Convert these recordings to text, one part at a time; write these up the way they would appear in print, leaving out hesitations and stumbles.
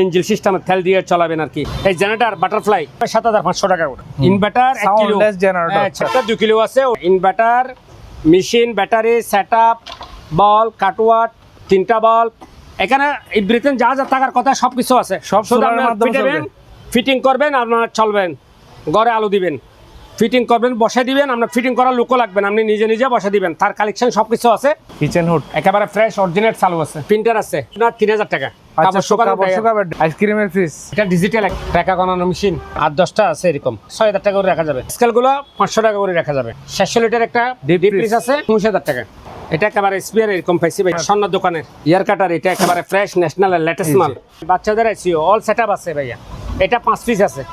Engine system তেল দিয়ে চালাবেন আর কি। এই জেনারেটর বাটারফ্লাই 7500 টাকা করে। ইনভার্টার 1 কিলো, সাউন্ডলেস জেনারেটর, ছোটটা 2 কিলো আছে। ইনভার্টার, মেশিন, ব্যাটারি, সেটআপ, বল, কাটওয়াট, 3টা বল, এখানে এভরিথিং যা যা থাকার কথা সবকিছু আছে। সব সোলারের মাধ্যমে চলবে। ফিটিং করবেন, আপনারা চলবেন, ঘরে আলো দিবেন, ফিটিং করবেন, বসে দিবেন। আপনার ফিটিং করার লোকও লাগবেন, আপনি নিজে নিজে বসে দিবেন। তার কালেকশন সবকিছু আছে। কিচেন হুড একেবারে ফ্রেশ অরিজিনাল চালু আছে। প্রিন্টার আছে আপনার 3000 টাকা। আইসক্রিমের ফ্রিজ, এটা ডিজিটাল টাকা গণানো মেশিন 8-10টা আছে, এরকম 6000 টাকা করে রাখা যাবে। স্কেলগুলো 500 টাকা করে রাখা যাবে। 700 লিটার একটা ডিপ ফ্রিজ আছে 19000 টাকা। এটা একেবারে স্পিয়ার এরকম পাইছি ভাই, স্বর্ণ দোকানের ইয়ার কাটার। এটা একেবারে ফ্রেশ ন্যাশনাল লেটেস্ট মাল। বাচ্চাদের এসিও অল সেটআপ আছে ভাইয়া। এটা 5 পিস আছে,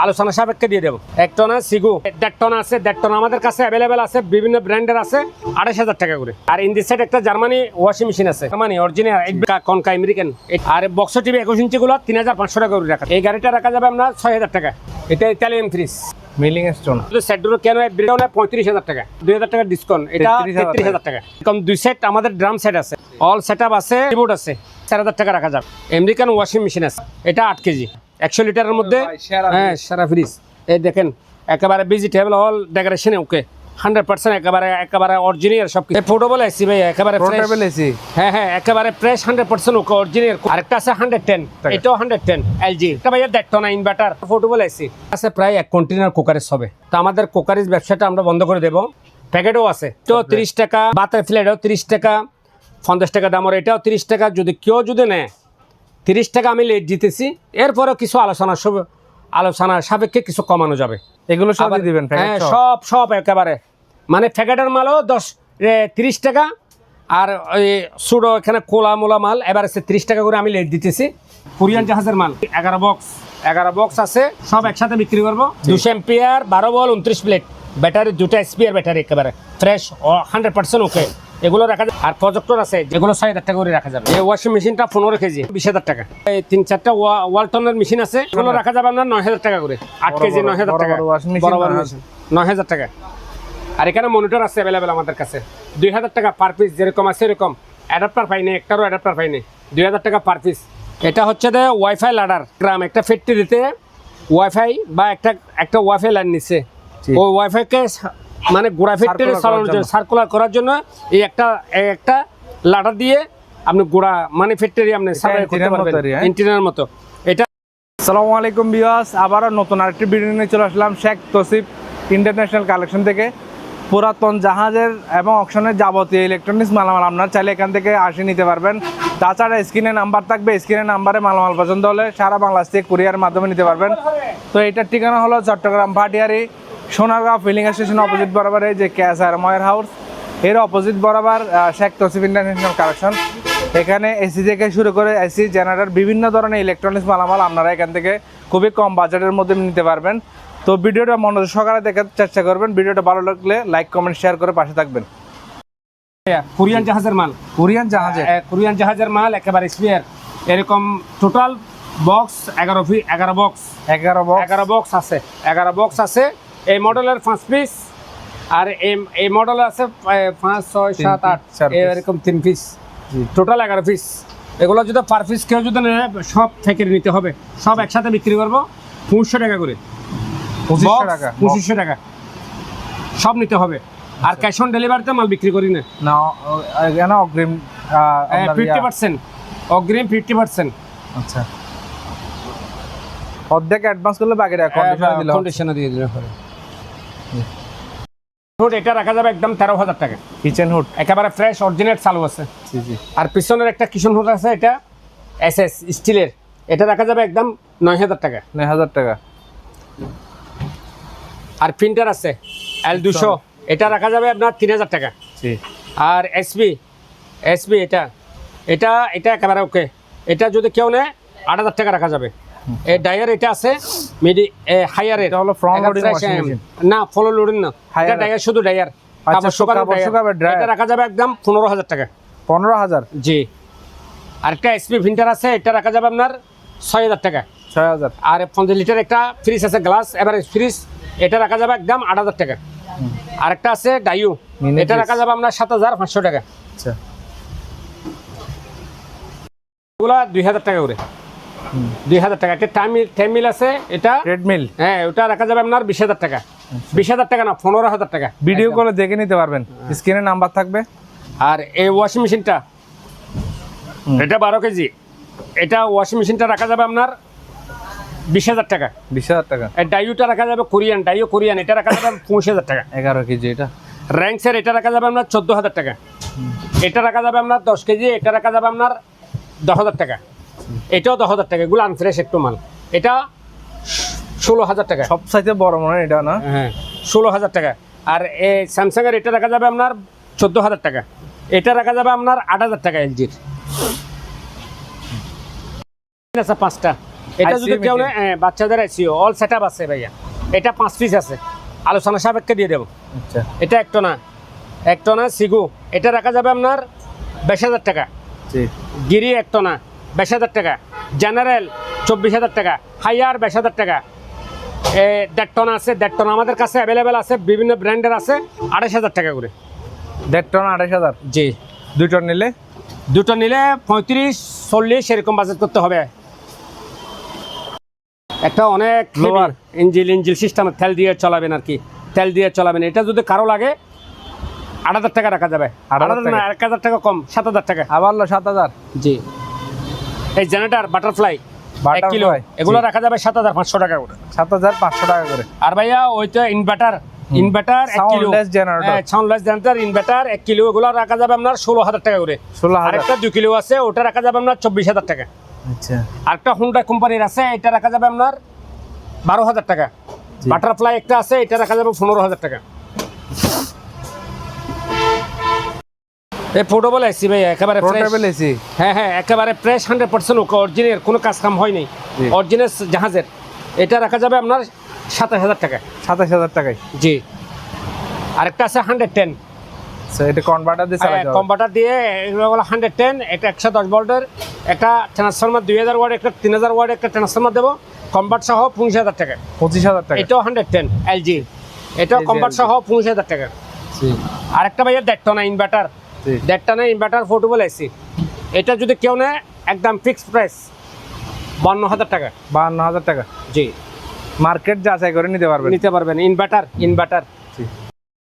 আলোচনা সাপেক্ষে দিয়ে দেবো। 1 টনা সিগু 1.5 টন আছে। 1.5 টন আমাদের কাছে অ্যাভেলেবেল আছে, বিভিন্ন ব্র্যান্ডের আছে, 28000 টাকা করে। আর ইন দিস সাইড একটা জার্মানি ওয়াশিং মেশিন আছে, জার্মানি অরিজিনাল কনকা আমেরিকান। আর বক্স টিভি 21 ইঞ্চি গুলো 3500 টাকা করে রাখা। এই গাড়িটা রাখা যাবে আপনার 6000 টাকা। এটা ইতালিয়ান ফ্রিজ মিলিং স্টোন, সেটগুলো কেন ব্রিডাউনে 35000 টাকা, 2000 টাকা ডিসকাউন্ট। এটা 33000 টাকা। কম 2 সেট আমাদের ড্রাম সেট আছে, অল সেটআপ আছে, কিবোর্ড আছে, 4000 টাকা রাখা যাবে। আমেরিকান ওয়াশিং মেশিন আছে, এটা 8 কেজি 100 লিটারের মধ্যে। হ্যাঁ, সারা ফ্রিজ। এই দেখেন একেবারে ভেজিটেবল অল ডেকোরেশনে ওকে 100% একেবারে অরিজিনাল সব কিছু। পোর্টেবল এসি ভাই, একেবারে পোর্টেবল এসি। হ্যাঁ, একেবারে ফ্রেশ 100% ওকে অরিজিনাল। আরেকটা আছে 110, এটাও 110 এলজি। এটা ভাইয়া 1.5 টন ইনভার্টার পোর্টেবল এসি আছে, প্রায় 1 কন্টেনার কুকারেজ হবে। তো আমাদের কুকারেজ ব্যবসাটা আমরা বন্ধ করে দেব। প্যাকেটও আছে, তো 30 টাকা, বাতের প্লেটও 30 টাকা, 50 টাকা দাম। আর এটাও 30 টাকা। যদি নেয় 30 টাকা আমি লেট দিতেছি, এরপরেও কিছু আলোচনা সাপেক্ষে কিছু কমানো যাবে। এগুলো সব দিবেন? হ্যাঁ, সব একেবারে মানে প্যাকেটের মালও 30 টাকা। আর ওই সুডো এখানে কোলা মোলা মাল এবার আছে 30 টাকা করে আমি লেট দিতেছি। কোরিয়ান জাহাজের মাল 11 বক্স আছে, সব একসাথে বিক্রি করবো। 200 এম্পিয়ার 12 বল 29 প্লেট ব্যাটারি, 2টা স্পিয়ার ব্যাটারি, একেবারে ফ্রেশ 100% ওকে। এগুলো রাখা যাবে। আর প্রজেক্টর আছে, যেগুলো 6000 টাকা করে রাখা যাবে। এই ওয়াশিং মেশিনটা 15 কেজি 20000 টাকা। এই 3-4টা ওয়ালটনের মেশিন আছে, এগুলো রাখা যাবে আপনার 9000 টাকা করে। 8 কেজি 9000 টাকা, বড় মেশিন 9000 টাকা। আর এখানে মনিটর আছে অ্যাভেলেবেল আমাদের কাছে, 2000 টাকা পার পিস। যেরকম আছে এরকম অ্যাডাপ্টার পাইনি, একটারও অ্যাডাপ্টার পাইনি, 2000 টাকা পার পিস। এটা হচ্ছে ওয়াইফাই লাডার। গ্রাম একটা ফ্যাক্টরিতে ওয়াইফাই বা একটা ওয়াইফাই লাইন নিচ্ছে, ওই ওয়াইফাইকে মানে গোড়া ফ্যাক্টরি চালানোর জন্য, সার্কুলার করার জন্য এই একটা লাডার দিয়ে আপনি গোড়া মানে ফ্যাক্টরি আপনি সার্কুলার করতে পারবেন ইন্টিরিয়র মতো। এটা আসসালামু আলাইকুম ভিউয়ার্স, আবারও নতুন আরেকটি ভিডিও নিয়ে চলে আসলাম শেখ তসিফ ইন্টারন্যাশনাল কালেকশন থেকে। পুরাতন জাহাজের এবং অকশনের যাবতীয় ইলেকট্রনিক্স মালামাল আপনার চাইলে এখান থেকে আসে নিতে পারবেন। তাছাড়া স্ক্রিনে নাম্বার থাকবে, স্ক্রিনের নাম্বারে মালামাল পছন্দ হলে সারা বাংলাদেশ থেকে কুরিয়ারের মাধ্যমে নিতে পারবেন। তো এটার ঠিকানা হলো Chattogram Bhatiari Sonargaon filling station opposite বরাবর এই যে কেএসআর ময়ের হাউস, এর অপোজিট বরাবর শেখ তসিফ ইন্টারন্যাশনাল কালেকশন। এখানে এসি থেকে শুরু করে এসি, জেনারেটর, বিভিন্ন ধরনের ইলেকট্রনিক্স মালামাল আপনারা এখান থেকে খুবই কম বাজেটের মধ্যে নিতে পারবেন। তো ভিডিওটা মনোযোগ সহকারে দেখার চেষ্টা করবেন। ভিডিওটা ভালো লাগলে লাইক কমেন্ট শেয়ার করে পাশে থাকবেন। কোরিয়ান জাহাজের মাল, কোরিয়ান জাহাজের মাল একেবারে স্পিয়ার। এরকম টোটাল বক্স 11 বক্স আছে, 11 বক্স আছে। এই মডেলের 5 পিস, আর এই মডেলের আছে 5, 6, 7, 8 এরকম 3 পিস, টোটাল 11 পিস। এগুলো যদি পার পিস কেউ যদি নেয় সব থেকে নিতে হবে, সব একসাথে বিক্রি করবো 2500 টাকা করে। 2500 টাকা সব নিতে হবে। আর ক্যাশ অন ডেলিভারিতে মাল বিক্রি করি না, অগ্রিম 50%, অগ্রিম 50%। আচ্ছা, অর্ধেক অ্যাডভান্স করলে বাকিটা কন্ডিশনে দিয়ে দিলে হবে। হুড এটা রাখা যাবে একদম 13000 টাকা। কিচেন হুড একেবারে ফ্রেশ অরিজিনাল চালু আছে। আর পিছনের একটা কিচেন হুড আছে, এটা এসএস স্টিলের, এটা রাখা যাবে একদম 9000 টাকা। 9000 টাকা। আর প্রিন্টার আছে L200, এটা রাখা যাবে আপনার 3000 টাকা। আর এসবি এটা একেবারে ওকে। এটা যদি কেউ নেয় 8000 টাকা রাখা যাবে। এই ডায়ার এটা আছে হায়ার, এটা হলো ফ্রন্ট লোডিং ওয়াশিং মেশিন, না ফলো লোডিং না, এটা ডায়ার, শুধু ডায়ার। এটা রাখা যাবে একদম 15000 টাকা। 15000? জি। আরেকটা এসপি প্রিন্টার আছে, এটা রাখা যাবে আপনার 6000 টাকা। 6000। আর 50 লিটার একটা ফ্রিজ আছে, গ্লাস এভারেজ ফ্রিজ, এটা রাখা যাবে একদম 8000 টাকা। আরেকটা আছে ডাইউ, এটা রাখা যাবে আপনার 7500 টাকা। আচ্ছা, এগুলা 2000 টাকা করে। 2000 টাকা। এটা টাইম মিল আছে, এটা ট্রেডমিল। হ্যাঁ, ওটা রাখা যাবে আপনার 20,000 টাকা। 20,000 টাকা না, 15,000 টাকা। ভিডিও কলে দেখে নিতে পারবেন, স্ক্রিনে নাম্বার থাকবে। আর এই ওয়াশিং মেশিনটা, এটা 12 কেজি, এটা ওয়াশিং মেশিনটা রাখা যাবে আপনার 20,000 টাকা। 20,000 টাকা। এই ডাইওটা রাখা যাবে কোরিয়ান, এটা রাখা যাবে 25,000 টাকা। 11 কেজি এটা। র্যাঙ্কসের এটা রাখা যাবে আপনার 14,000 টাকা। এটা রাখা যাবে আপনার 10 কেজি, এটা রাখা যাবে আপনার 10,000 টাকা। এটাও 10,000 টাকা, এগুলো আনফ্রেশ একটু মাল। এটা 16,000 টাকা। সবচাইতে বড় মনে হয় এটা না? হ্যাঁ, 16,000 টাকা। আর এই স্যামসাং এর এটা রাখা যাবে আপনার 14,000 টাকা। এটা রাখা যাবে আপনার 8,000 টাকা এলজির। আচ্ছা, 5টা। এটা যদি কেউ নেয়, বাচ্চাদের আইসিও অল সেটআপ আছে ভাইয়া। এটা 5 পিস আছে, আলোচনা সাপেক্ষে দিয়ে দেবো। আচ্ছা। এটা এক টনা সিগু, এটা রাখা যাবে আপনার 22,000 টাকা। জি। গিরি 1 টনা 22,000 টাকা। জেনারেল 24,000 টাকা। হাইয়ার 22,000 টাকা। 1.5 টনা আছে, 1.5 টনা আমাদের কাছে অ্যাভেলেবেল আছে, বিভিন্ন ব্র্যান্ডের আছে, 28,000 টাকা করে। 1.5 টন 28,000। জি। 2 টন নিলে? দুটো নিলে 35-40 এরকম বাজেট করতে হবে। একটা অনেক Lower। ইঞ্জিল সিস্টেম, তেল দিয়ে চলাবেন আর কি, তেল দিয়ে চলাবেন। এটা যদি কারো লাগে 8,000 টাকা রাখা যাবে। 8,000 না, 1,000 টাকা কম, 7,000 টাকা। আবার 7,000। জি। এই জেনারেটর বাটারফ্লাই 1 কিলো, Butterfly, এগুলো জি। রাখা যাবে 7,500 টাকা করে। 7,500 টাকা করে। আর ভাইয়া ওইটা inverter 1 kilo, Soundless generator। Soundless generator inverter 1 kilo, এগুলো রাখা যাবে আপনার 16,000 টাকা করে। 16,000। আরেকটা 2 কিলো আছে, ওটা রাখা যাবে আপনার 24,000 টাকা। আচ্ছা। আরেকটা হুন্ডা কোম্পানির আছে, এটা রাখা যাবে আপনার 12,000 টাকা। জি। বাটারফ্লাই একটা আছে, এটা রাখা যাবে 15,000 টাকা। এই পোর্টেবল এসি ভাই, একেবারে পোর্টেবল fresh। এসি। হ্যাঁ, একেবারে ফ্রেশ 100% অরিজিনাল, কোনো কাজ কাম হয় নাই, জি। অরিজিনাল জাহাজের। এটা রাখা যাবে আপনার 27,000 টাকা। 27,000 টাকায়। জি। আরেকটা আছে 110, এটা কনভার্টার দিয়ে চালাতে হবে। কনভার্টার দিয়ে, এগুলো 110, এটা 110 ভোল্টের একটা ট্রান্সফরমার, 2000 ওয়াট, একটা 3000 ওয়াট একটা ট্রান্সফরমার দেবো, কনভার্ট সহ 25,000 টাকা। 25,000 টাকা। এটাও 110 এলজি, এটাও LG, কনভার্ট সহ 25,000 টাকা। জি। আরেকটা ভাইয়া 1.5 টনা ইনভার্টার, জি। 1.5 টনা ইনভার্টার পোর্টেবল এসি। এটা যদি কেউ নেয় একদম ফিক্সড প্রাইস 52,000 টাকা। 52,000 টাকা। জি। মার্কেট যাচাই করে নিতে পারবেন। নিতে পারবেন। ইনভার্টার জি।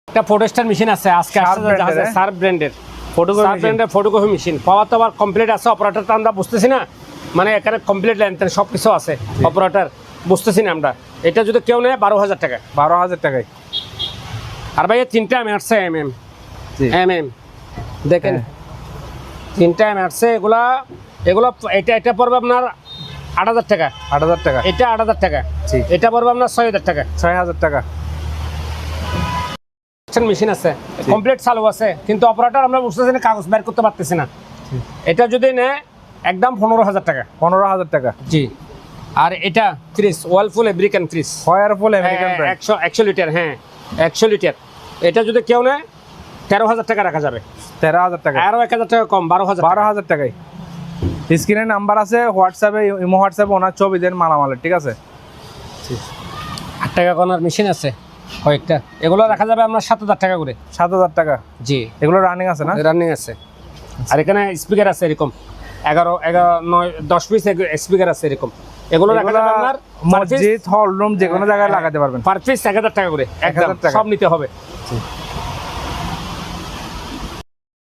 একটা ফটোস্টার মেশিন আছে, আজকে Sharp brand এর, সার্ফ ব্র্যান্ডের ফটোকপি মেশিন। ব্র্যান্ডের ফটোকপি মেশিন পাওয়া তো আবার কমপ্লিট আছে। অপারেটরটা আমরা বুঝতেছি না, মানে এখানে কমপ্লিট লেন্থ সব কিছু আছে, অপারেটর বুঝতেছি না আমরা। এটা যদি কেউ নেয় 12,000 টাকা। 12,000 টাকায়। আর ভাই 3টা আসছে জি। দেখেন, হ্যাঁ। 3টা আসছে, এগুলা এটা পড়বে আপনার 8,000 টাকা। 8,000 টাকা। এটা 8,000 টাকা। জি। এটা পড়বে আপনার 6,000 টাকা। 6,000 টাকা। মেশিন আছে, জি। কমপ্লিট চালু আছে, কিন্তু অপারেটর আমরা বুঝতেছি না, কাগজ বের করতে পারতেছি না। এটা যদি নেয় একদম 15,000 টাকা। 15,000 টাকা। জি। আর এটা fridge, Whirlpool American fridge, Whirlpool American brand. 100 litre. হ্যাঁ, 100 লিটার। এটা যদি কেউ নেয় 13,000 টাকা রাখা যাবে। 13,000 টাকা। আরও 1,000 টাকা কম, 12,000 টাকা। 12,000 টাকায়। স্ক্রিনে নাম্বার আছে, হোয়াটসঅ্যাপে, ইমো হোয়াটসঅ্যাপে ওনার ছবি দেন মালামালের, ঠিক আছে? 8 টাকা কনার মেশিন আছে কয়েকটা, এগুলো রাখা যাবে আপনার 7,000 টাকা করে। 7,000 টাকা। জি। এগুলো রানিং আছে না? রানিং আছে। আর এখানে স্পিকার আছে এরকম 11, 9, 10 পিস স্পিকার আছে এরকম। এগুলো রাখা যাবে আপনার মসজিদ, হল রুম, যে কোনো জায়গায় লাগাতে পারবেন। পার পিস 1,000 টাকা করে, 1,000 টাকা। সব নিতে হবে।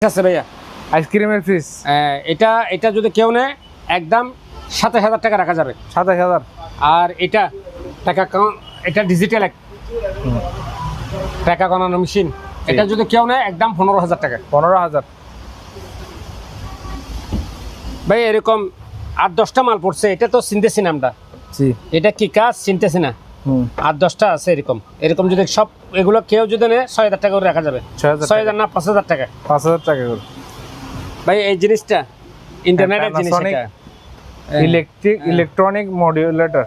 ঠিক আছে ভাইয়া। আইসক্রিমের ফ্রিজ এটা যদি কেউ নেয় একদম 27,000 টাকা রাখা যাবে। 27,000। আর এটা ডিজিটাল টাকা গণানো মেশিন, এটা যদি কেউ নেয় একদম 15,000 টাকা। 15,000। ভাই এরকম 8-10টা মাল পড়ছে, এটা তো চিনতেছি না আমরা, জি। এটা কি কাজ চিনতেছি না। 8-10টা আছে এরকম যদি সব, এগুলো কেউ যদি নেয় 6,000 টাকা করে রাখা যাবে। 6,000 না 5,000 টাকা। 5,000 টাকা করে। ভাই এই জিনিসটা ইন্টারনেটের জিনিস, ইলেকট্রনিক মডিউলেটর।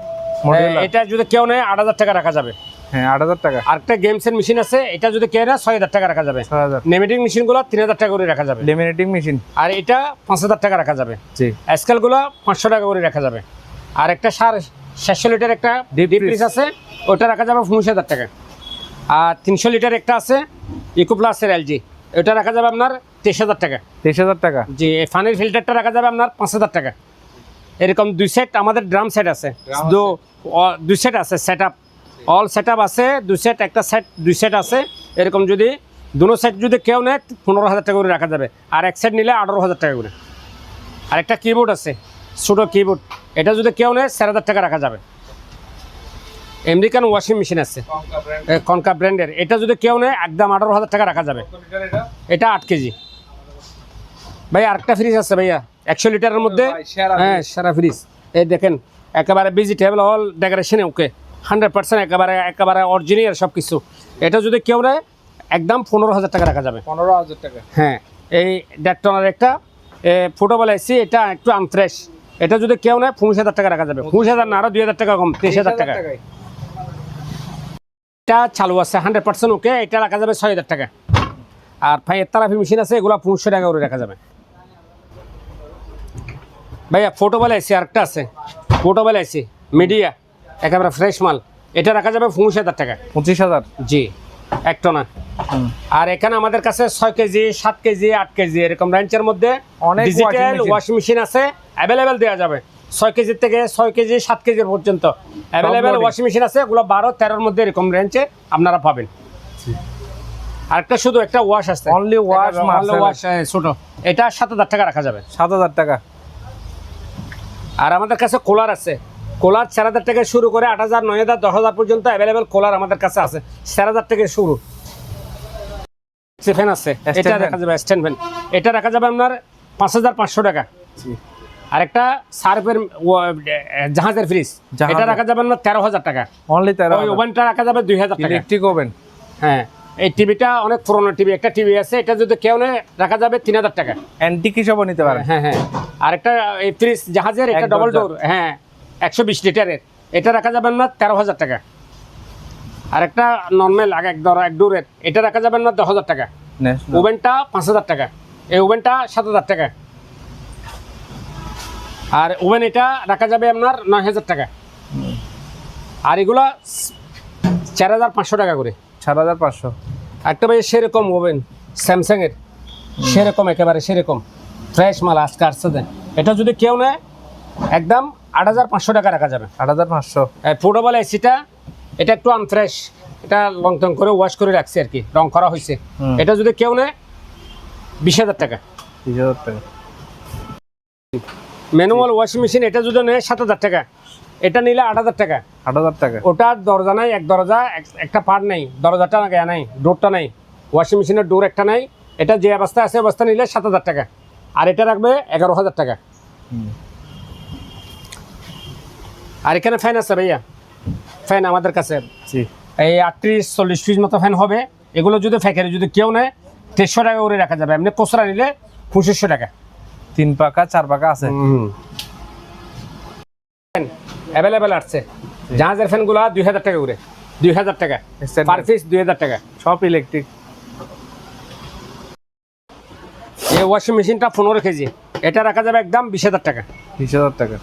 এটা যদি কেউ নেয় 8,000 টাকা রাখা যাবে। হ্যাঁ, 8,000 টাকা। আরেকটা গেমসের মেশিন আছে, এটা যদি কেউ নেয় 6,000 টাকা রাখা যাবে। 6,000। নেমেটিং মেশিনগুলো 3,000 টাকা করে রাখা যাবে। Laminating machine. আর এটা 5,000 টাকা রাখা যাবে। জি। স্কেলগুলো 500 টাকা করে রাখা যাবে। আর একটা 700 লিটার একটা ডিপ ডিপ ফ্রিজ ফ্রিজ আছে, ওটা রাখা যাবে 15,000 টাকা। আর 300 লিটার একটা আছে ইকো প্লাসের এলজি, ওটা রাখা যাবে আপনার 23,000 টাকা। 23,000 টাকা। জি। এই পানির ফিল্টারটা রাখা যাবে আপনার 5,000 টাকা। এরকম 2 সেট আমাদের ড্রাম সেট আছে, দুই সেট আছে set up, all set up আছে 2 সেট, একটা সেট 2 সেট আছে। এরকম যদি দুটো সেট যদি কেউ নেয় 15,000 টাকা করে রাখা যাবে, আর এক সেট নিলে 18,000 টাকা করে। আর একটা কিবোর্ড আছে, ছোটো কিবোর্ড, এটা যদি কেউ নেয় 4,000 টাকা রাখা যাবে। আমেরিকান ওয়াশিং মেশিন আছে কনকা ব্র্যান্ডের, এটা যদি কেউ নেয় একদম 18,000 টাকা রাখা যাবে। এটা 8 কেজি। ভাই আরেকটা ফ্রিজ আছে ভাইয়া 100 লিটারের মধ্যে, হ্যাঁ সারা ফ্রিজ। এই দেখেন একেবারে ভেজিটেবল অল ডেকোরেশনে ওকে 100% একেবারে অরিজিনাল সব কিছু। এটা যদি কেউ নেয় একদম 15,000 টাকা রাখা যাবে। 15,000 টাকা। হ্যাঁ, এই 1.5 টনের একটা ফুটবল এসি, এটা একটু আনফ্রেশ, এটা যদি কেউ নেয় 25,000 টাকা রাখা যাবে। 25,000 না, আরও 2,000 টাকা কম, 23,000 টাকা। এটা চালু আছে 100% ওকে, এটা রাখা যাবে 6,000 টাকা। আর ফাইয়ের তারাফি মেশিন আছে, এগুলো 500 টাকা করে রাখা যাবে। ভাইয়া ফুটবল এসি আরেকটা আছে, ফুটবল এসি মিডিয়া একেবারে ফ্রেশ মাল, এটা রাখা যাবে 25,000 টাকা। 25,000? জি, 1 টনা। আর এখানে আমাদের কাছে 6 কেজি 7 কেজি 8 কেজি এরকম রেঞ্জের মধ্যে অনেক ডিজিটাল ওয়াশিং মেশিন আছে, অ্যাভেলেবেল দেওয়া যাবে। 6 কেজি থেকে 6 কেজি 7 কেজি পর্যন্ত অ্যাভেলেবেল ওয়াশিং মেশিন আছে, এগুলো 12-13 মধ্যে এরকম রেঞ্জে আপনারা পাবেন। আরেকটা শুধু একটা ওয়াশ আছে, অনলি ওয়াশ, ওয়াশ ছোট, এটা 7,000 টাকা রাখা যাবে। 7,000 টাকা। আর আমাদের কাছে কুলার আছে, কুলার 4,000 থেকে শুরু করে 8,000 9,000 10,000 পর্যন্ত অ্যাভেলেবেল কুলার আমাদের কাছে আছে। 4,000 থেকে শুরু। ফ্যান আছে, এটা রাখা যাবে স্ট্যান্ড ফ্যান, এটা রাখা যাবে আপনার 5,500 টাকা। আরেকটা সার্ফের জাহাজের ফ্রিজ, এটা রাখা যাবে আপনার 13,000 টাকা। অনলি 13,000। ওই ওভেনটা রাখা যাবে 2,000 টাকা। Electric oven. হ্যাঁ, এই টিভিটা অনেক পুরনো টিভি, একটা টিভি আছে, এটা যদি কেউ নেয় রাখা যাবে 3,000 টাকা। অ্যান্টিক হিসাবও নিতে পারেন। হ্যাঁ হ্যাঁ। আরেকটা এই ফ্রিজ জাহাজের, এটা ডবল ডোর, হ্যাঁ 120 লিটারের, এটা রাখা যাবে না 13,000 টাকা। আরেকটা নর্মাল এক ডোরের, এটা রাখা যাবে না 10,000 টাকা। ওভেনটা 5,000 টাকা, এই ওভেনটা 7,000 টাকা। আর ওভেন এটা রাখা যাবে আপনার 9,000 টাকা। আর এগুলো 4,500 টাকা করে। 4,500। একটা ভাই সেরকম ওভেন স্যামসাংয়ের, সেরকম একেবারে সেরকম ফ্রেশ মাল আজকে আসছে দেন, এটা যদি কেউ নেয় একদম 8,500 টাকা রাখা যাবে। 8,500। ফুটবল এসিটা, এটা একটু আনফ্রেশ, এটা লং টং করে ওয়াশ করে রাখছি আর কি, রং করা হয়েছে। এটা যদি কেউ নেয় 20,000 টাকা। 20,000 টাকা। ম্যানুয়াল ওয়াশিং মেশিন, এটা যদি নেয় 7,000 টাকা, এটা নিলে 8,000 টাকা। 8,000 টাকা। ওটার দরজা নাই, এক দরজা, একটা পার্ট নেই, দরজাটা নাই, ডোরটা নাই, ওয়াশিং মেশিনের ডোর একটা নাই। এটা যে অবস্থা আছে অবস্থা নিলে 7,000 টাকা। আর এটা রাখবে 11,000 টাকা। আর এখানে ফ্যান আছে ভাইয়া, ফ্যান আমাদের কাছে এই 38-40 পিস মতো ফ্যান হবে। এগুলো যদি ফ্যাক্টরি যদি কেউ নেয় 300 টাকা করে রাখা যাবে, এমনি খুচরা নিলে 2500 টাকা। 3 পাকা 4 পাকা আছে অ্যাভেলেবেল আছে। জাহাজের ফ্যানগুলো 2,000 টাকা করে, 2,000 টাকা পার পিস, 2,000 টাকা সব ইলেকট্রিক। এই ওয়াশিং মেশিনটা 15 কেজি, এটা রাখা যাবে একদম 20,000 টাকা। 20,000 টাকা।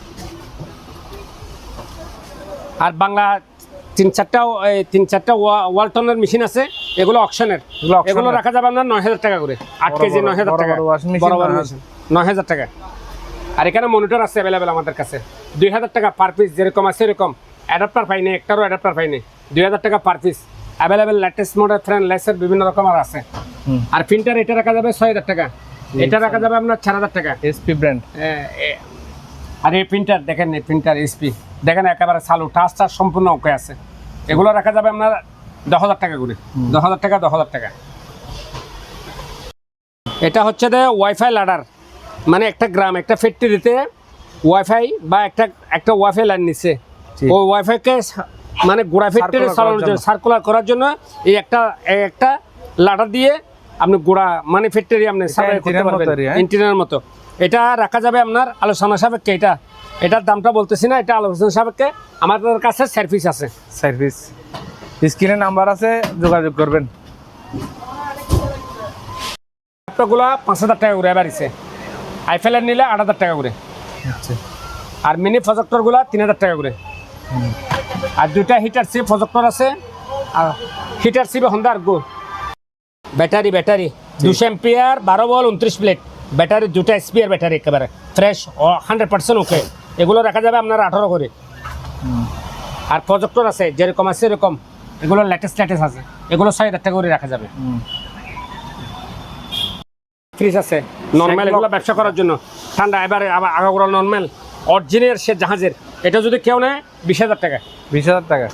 আর বাংলা 3-4টা ওয়ালটনের মেশিন আছে, এগুলো অকশনের, এগুলো রাখা যাবে আপনার 9,000 টাকা করে। 8 কেজি 9,000 টাকা, বড় বড় মেশিন 9,000 টাকা। আর এখানে মনিটর আছে অ্যাভেলেবেল আমাদের কাছে, 2,000 টাকা পার পিস, যেরকম আছে এরকম। অ্যাডাপ্টার পাইনি, একটারও অ্যাডাপ্টার পাইনি, 2,000 টাকা per piece available. Latest model fan লেসের বিভিন্ন রকমের আছে। আর প্রিন্টার, এটা রাখা যাবে 6,000 টাকা, এটা রাখা যাবে আপনার 4,000 টাকা। SP brand. আর এই প্রিন্টার দেখেন, এই প্রিন্টার এসপি দেখেন একেবারে চালু, টাচ সম্পূর্ণ ওকে আছে। এগুলো রাখা যাবে আপনার 10,000 টাকা করে, 10,000 টাকা 10,000 টাকা। এটা হচ্ছে যে ওয়াইফাই লাডার, মানে একটা গ্রাম একটা ফ্যাক্টরিতে ওয়াইফাই বা একটা ওয়াইফাই লাইন নিচ্ছে, ওই ওয়াইফাইকে মানে গোড়া ফ্যাক্টরি চালানোর জন্য, সার্কুলার করার জন্য এই একটা লাডার দিয়ে আপনি গোড়া মানে ফ্যাক্টরি আপনি সাপ্লাই করতে পারবেন, ইন্টিরিয়ার মতো। এটা রাখা যাবে আপনার আলোচনা সাপেক্ষে, এটার দামটা বলতেছি না, এটা আলোচনা সাপেক্ষে। আমাদের কাছে সার্ভিস আছে, সার্ভিস স্ক্রিনে নাম্বার আছে, যোগাযোগ করবেন। ল্যাপটপগুলো 5,000 টাকা করে এবারিছে, আইফেলের নিলে 8,000 টাকা করে। আর মিনি প্রজেক্টরগুলো 3,000 টাকা করে। আর 2টা হিটার সি প্রজেক্টর আছে, আর হিটার সি হন্ডার গো battery 200 ampere 12 volt 29 plate battery, 2টা স্পিয়ার ব্যাটারি, একেবারে ফ্রেশ 100% ওকে। এগুলো রাখা যাবে আপনার 18 করে। আর প্রজেক্টর আছে যেরকম আছে এরকম, এগুলো লেটেস্ট আছে, এগুলো 6000 টাকা করে রাখা যাবে। ফ্রিজ আছে নর্মাল, এগুলো ব্যবসা করার জন্য ঠান্ডা। এবারে আগাগোড়া নর্মাল অরিজিনাল সে জাহাজের, এটা যদি কেউ নেয় 20,000 টাকা। 20,000 টাকা।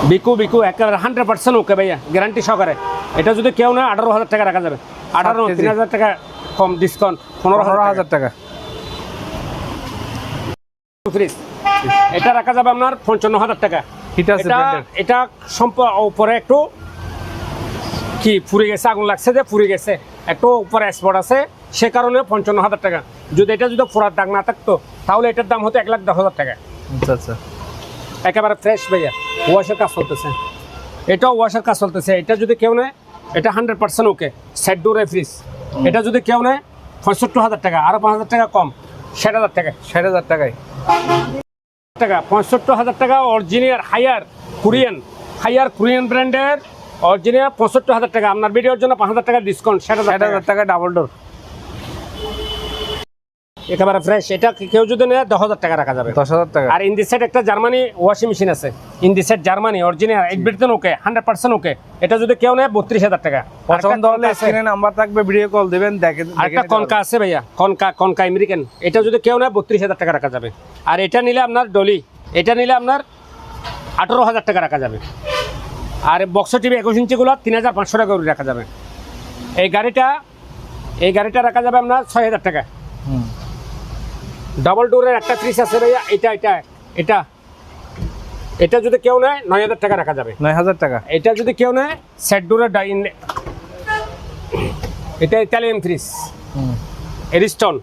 বিকু একেবারে 100% ওকে ভাইয়া, গ্যারান্টি সহকারে। এটা যদি কেউ নেয় 18,000 টাকা রাখা যাবে। 18 3,000 টাকা কম ডিসকাউন্ট, 15,000 টাকা। ফ্রিজ এটা রাখা যাবে আপনার 55,000 টাকা। এটা উপরে একটু কি পুড়ে গেছে, আগুন লাগছে যে পুড়ে গেছে, একটু উপরে স্পট আছে, সে কারণে 55,000 টাকা। যদি এটা যদি পুরার দাগ না থাকতো তাহলে এটার দাম হতো 1,10,000 টাকা। আচ্ছা, একেবারে ফ্রেশ ভাইয়া, ওয়াশের কাজ চলতেছে, এটাও ওয়াশের কাজ চলতেছে। এটা যদি কেউ নেয় এটা 100% ওকে। সেট ডোরে ফ্রিজ, এটা যদি কেউ নেয় 65,000 টাকা, আরো 5,000 টাকা কম, 60,000 টাকা। 60,000 টাকায় 65,000 টাকা অরিজিনাল হায়ার কোরিয়ান ব্র্যান্ডের অরিজিনাল 65,000 টাকা। আপনার ভিডিওর জন্য 5,000 টাকা ডিসকাউন্ট, 60,000 টাকা ডাবল ডোর একেবারে ফ্রেশ। এটা কেউ যদি নেয় 10,000 টাকা রাখা যাবে। 10,000 টাকা। আর ইন্ডিসেট একটা জার্মানি ওয়াশিং মেশিন আছে, ইন্ডিসেট জার্মানি অরিজিনাল, ব্রিটেন ওকে, 100% ওকে। এটা যদি কেউ নেয় 32,000 টাকা। পছন্দ হলে স্ক্রিনে নাম্বার থাকবে, ভিডিও কল দিবেন, দেখেন। আরেকটা কনকা আছে ভাইয়া, কনকা আমেরিকান, এটা যদি কেউ নেয় 32,000 টাকা রাখা যাবে। আর এটা নিলে আপনার ডলি, এটা নিলে আপনার 18,000 টাকা রাখা যাবে। আর বক্স টিভি 21 ইঞ্চিগুলো 3,500 টাকা করে রাখা যাবে। এই গাড়িটা রাখা যাবে আপনার 6,000 টাকা। ডাবল ডোরের একটা ফ্রিজ আছে ভাইয়া, এটা যদি কেউ নেয় 9,000 টাকা রাখা যাবে। 9,000 টাকা। এটা যদি কেউ নেয় সেট ডোরের এটা Italian fridge, Ariston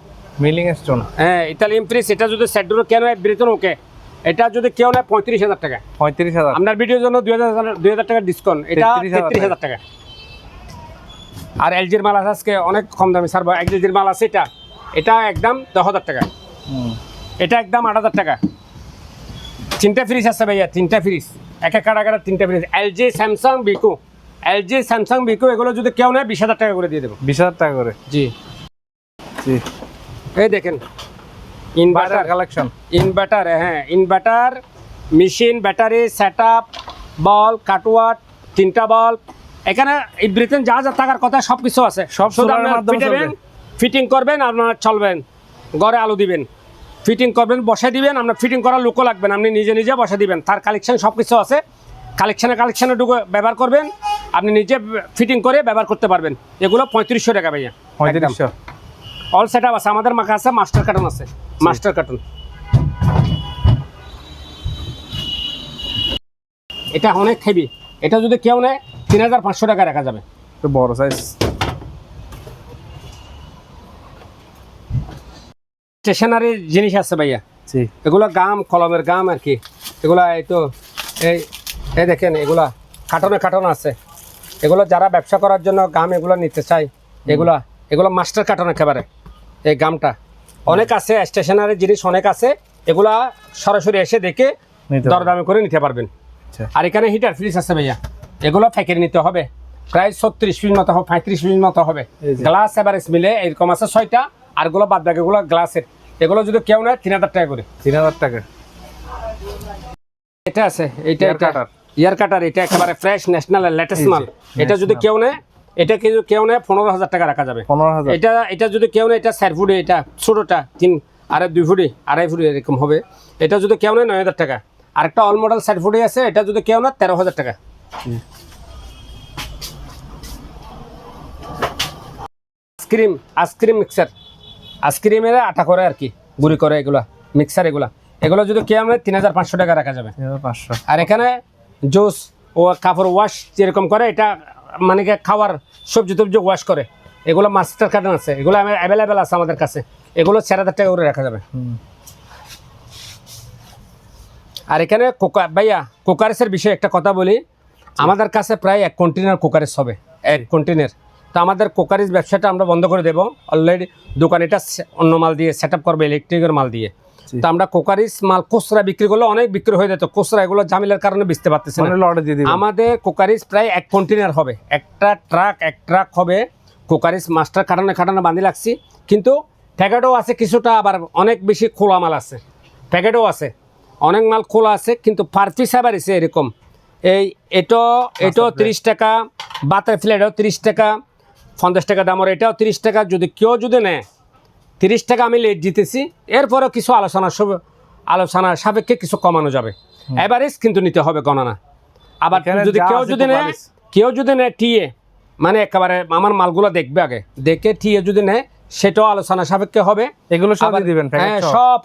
milling stone, হ্যাঁ ইতালিয়ান ফ্রিজ। এটা যদি সেট ডোরের কেউ নেয় ব্রিটেন ওকে, এটা যদি কেউ নেয় 35,000 টাকা। 35,000। আপনার ভিডিওর জন্য 2,000 টাকা ডিসকাউন্ট, এটা 33,000 টাকা। আর এলজির মাল আছে আজকে অনেক কম দামে ছাড়বো। এলজির মাল আছে, এটা একদম 10,000 টাকা, এটা একদম 8,000 টাকা। 3টা ফ্রিজ আছে ভাইয়া, 3টা ফ্রিজ, এক কাটাকাটা 3টা ফ্রিজ। এলজি স্যামসাং বিকো এগুলো যদি কেউ নেয় 20,000 টাকা করে দিয়ে দেবো। 20,000 টাকা করে। জি। এই দেখেন inverter collection, inverter machine, battery, set up, bulb, কাটওয়াট, 3টা বল, এখানে ব্রিটেন যা থাকার কথা সব কিছু আছে। সব ফিটিং করবেন, আপনার চলবেন, ঘরে আলো দিবেন, ফিটিং করবেন, বসে দিবেন। আপনার ফিটিং করার লোকও লাগবেন, আপনি নিজে বসে দিবেন। তার কালেকশন সব কিছু আছে, কালেকশনে ঢুকে ব্যবহার করবেন, আপনি নিজে ফিটিং করে ব্যবহার করতে পারবেন। এগুলো 3500 টাকা ভাইয়া। 3500 অল সেট আপ আছে, আমাদের মাখা আছে, মাস্টার কার্টন আছে, মাস্টার কার্টন। এটা অনেক হেভি, এটা যদি কেউ নেয় 3,500 টাকা রাখা যাবে। তো বড় সাইজ স্টেশনারি জিনিস আছে ভাইয়া। জি, এগুলো কলমের গাম আর কি। এগুলা এই দেখেন, এগুলা কার্টন আছে। এগুলো যারা ব্যবসা করার জন্য গাম এগুলো নিতে চায়, এগুলো মাস্টার কার্টন একেবারে। এই গামটা অনেক আছে, স্টেশনারি জিনিস অনেক আছে, এগুলা সরাসরি এসে দেখে দরদামে করে নিতে পারবেন। আর এখানে হিটার ফ্রিজ আছে ভাইয়া, এগুলো ফ্যাক্টরি নিতে হবে, প্রায় 36 পিস মতো হবে, 35 পিস মতো হবে। গ্লাস এভারেজ মিলে এরকম আছে 6টা, আর গুলো বাদ বাকি এগুলো গ্লাসের। এগুলো যদি কেউ নেয় 3,000 টাকা করে। 3,000 টাকা। এটা আছে, ইয়ার কাটার, এটা একেবারে ফ্রেশ ন্যাশনাল লেটেস্ট মাল। এটা যদি কেউ নেয় 15,000 টাকা রাখা যাবে। 15,000। এটা যদি কেউ নেয়, এটা 4 ফুটে, এটা ছোটটা 3 আর 2 ফুটে, 2.5 ফুটে এরকম হবে। এটা যদি কেউ নেয় 9,000 টাকা। আরেকটা অল মডেল 4 ফুটে আছে, এটা যদি কেউ নেয় 13,000 টাকা। আইসক্রিম মিক্সার, আইসক্রিমের আটা করে আর কি, গুঁড়ি করে, মিক্সার এগুলো যদি কেউ নেয় 3,500 টাকা রাখা যাবে। 3,500। আর এখানে জুস ও কাপড় ওয়াশ যেরকম করে, এটা মানে কি খাওয়ার সবজি টবজি ওয়াশ করে, এগুলো মাস্টার কার্টন আছে, এগুলো অ্যাভেলেবেল আছে আমাদের কাছে। এগুলো 4,000 টাকা করে রাখা যাবে। আর এখানে ভাইয়া কুকারেসের বিষয়ে একটা কথা বলি, আমাদের কাছে প্রায় 1 কন্টেনার কুকারেস হবে, 1 কন্টেনার। তো আমাদের কুকারেস ব্যবসাটা আমরা বন্ধ করে দেবো অলরেডি। দোকান এটা অন্য মাল দিয়ে সেট আপ করবে, ইলেকট্রিকের মাল দিয়ে। তো আমরা কুকারিস মাল খুচরা বিক্রি করলে অনেক বিক্রি হয়ে যেত, খুচরা এগুলো ঝামেলার কারণে বেচতে পারতেছে না। আমাদের কুকারিস প্রায় 1 কন্টেনার হবে, এক ট্রাক হবে কুকারিস। মাস্টার কাটানো বাঁধি লাগছি, কিন্তু প্যাকেটও আছে কিছুটা, আবার অনেক বেশি খোলা মাল আছে, প্যাকেটও আছে, অনেক মাল খোলা আছে, কিন্তু পার পিস আবার এসে এরকম এটাও 30 টাকা, বাতের ফ্লেটও 30 টাকা, 50 টাকা দামের এটাও 30 টাকা। যদি কেউ যদি নেয় 30 টাকা আমি লেট দিতেছি, এরপরেও কিছু আলোচনা সাপেক্ষে কিছু কমানো যাবে। এভারেজ কিন্তু নিতে হবে গণনা। আবার যদি কেউ যদি নেয় টিএ, মানে একেবারে আমার মালগুলো দেখবে আগে, দেখে টিএ যদি নেয় সেটাও আলোচনা সাপেক্ষে হবে। এগুলো সব দিবেন? হ্যাঁ,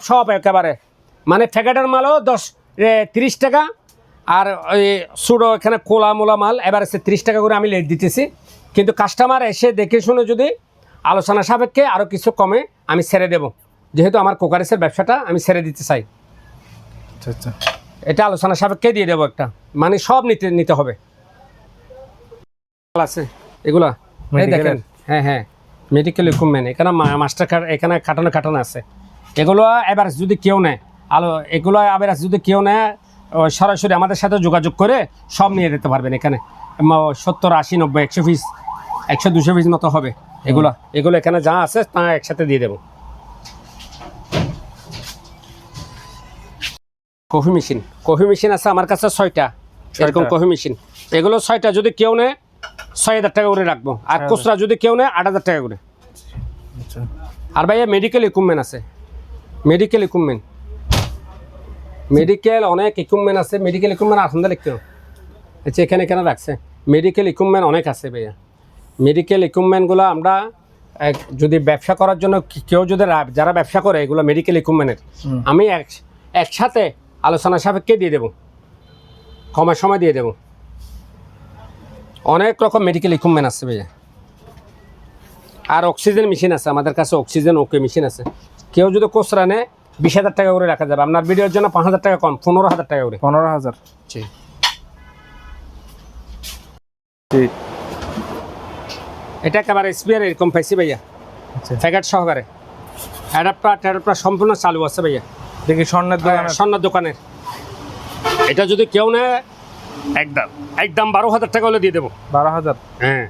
সব একেবারে, মানে প্যাকেটের মালও 30 টাকা, আর ওই সুডো এখানে কোলা মোলা মাল এবার 30 টাকা করে আমি লেট দিতেছি। কিন্তু কাস্টমার এসে দেখে শুনে যদি আলোচনা সাপেক্ষে আরও কিছু কমে আমি ছেড়ে দেব, যেহেতু আমার কোকারিসের ব্যবসাটা আমি ছেড়ে দিতে চাই। আচ্ছা, এটা আলোচনা সাপেক্ষে দিয়ে দেবো একটা, মানে সব নিতে হবে। আছে এগুলা, এই দেখেন, হ্যাঁ মেডিকেল ইকুইপমেন্ট, এখানে মাস্টার কার্ড, এখানে কাটানো আছে। এগুলো এবার যদি কেউ নেয় এগুলো আবার যদি কেউ নেয় সরাসরি আমাদের সাথে যোগাযোগ করে সব নিয়ে যেতে পারবেন। এখানে 70, 80, 90, 100 পিস, 100-200 পিস মতো হবে। এগুলো এখানে যা আছে তা একসাথে দিয়ে দেবো। কফি মেশিন আছে আমার কাছে 6টা, এরকম কফি মেশিন। এগুলো 6টা যদি কেউ নেয় 6,000 টাকা করে রাখবো, আর খুচরা যদি কেউ নেয় 8,000 টাকা করে। আর ভাইয়া মেডিকেল ইকুইপমেন্ট আছে, মেডিকেল অনেক ইকুইপমেন্ট আছে। মেডিকেল ইকুইপমেন্ট আসন্দা লিখতে আচ্ছা, এখানে রাখছে মেডিকেল ইকুইপমেন্ট অনেক আছে ভাইয়া। মেডিকেল ইকুইপমেন্টগুলো আমরা যদি ব্যবসা করার জন্য কেউ যদি যারা ব্যবসা করে এগুলো মেডিকেল ইকুইপমেন্টের, আমি একসাথে আলোচনা সাপেক্ষে দিয়ে দেবো, কমের সময় দিয়ে দেবো। অনেক রকম মেডিকেল ইকুইপমেন্ট আছে ভাইয়া। আর অক্সিজেন মেশিন আছে আমাদের কাছে, অক্সিজেন ওকে মেশিন আছে। কেউ যদি কোচরা নেয় 20,000 টাকা করে রাখা যাবে। আপনার ভিডিওর জন্য 5,000 টাকা কম, 15,000 টাকা করে। 15,000। জি। এটা একেবারে স্পেয়ার এরকম পাইছি ভাইয়া, প্যাকেট সহকারে। অ্যাডাপ্টার সম্পূর্ণ চালু আছে ভাইয়া। দেখি স্বর্ণের দোকানের। এটা যদি কেউ নেয় একদম 12,000 টাকা হলে দিয়ে দেবো। 12,000? হ্যাঁ।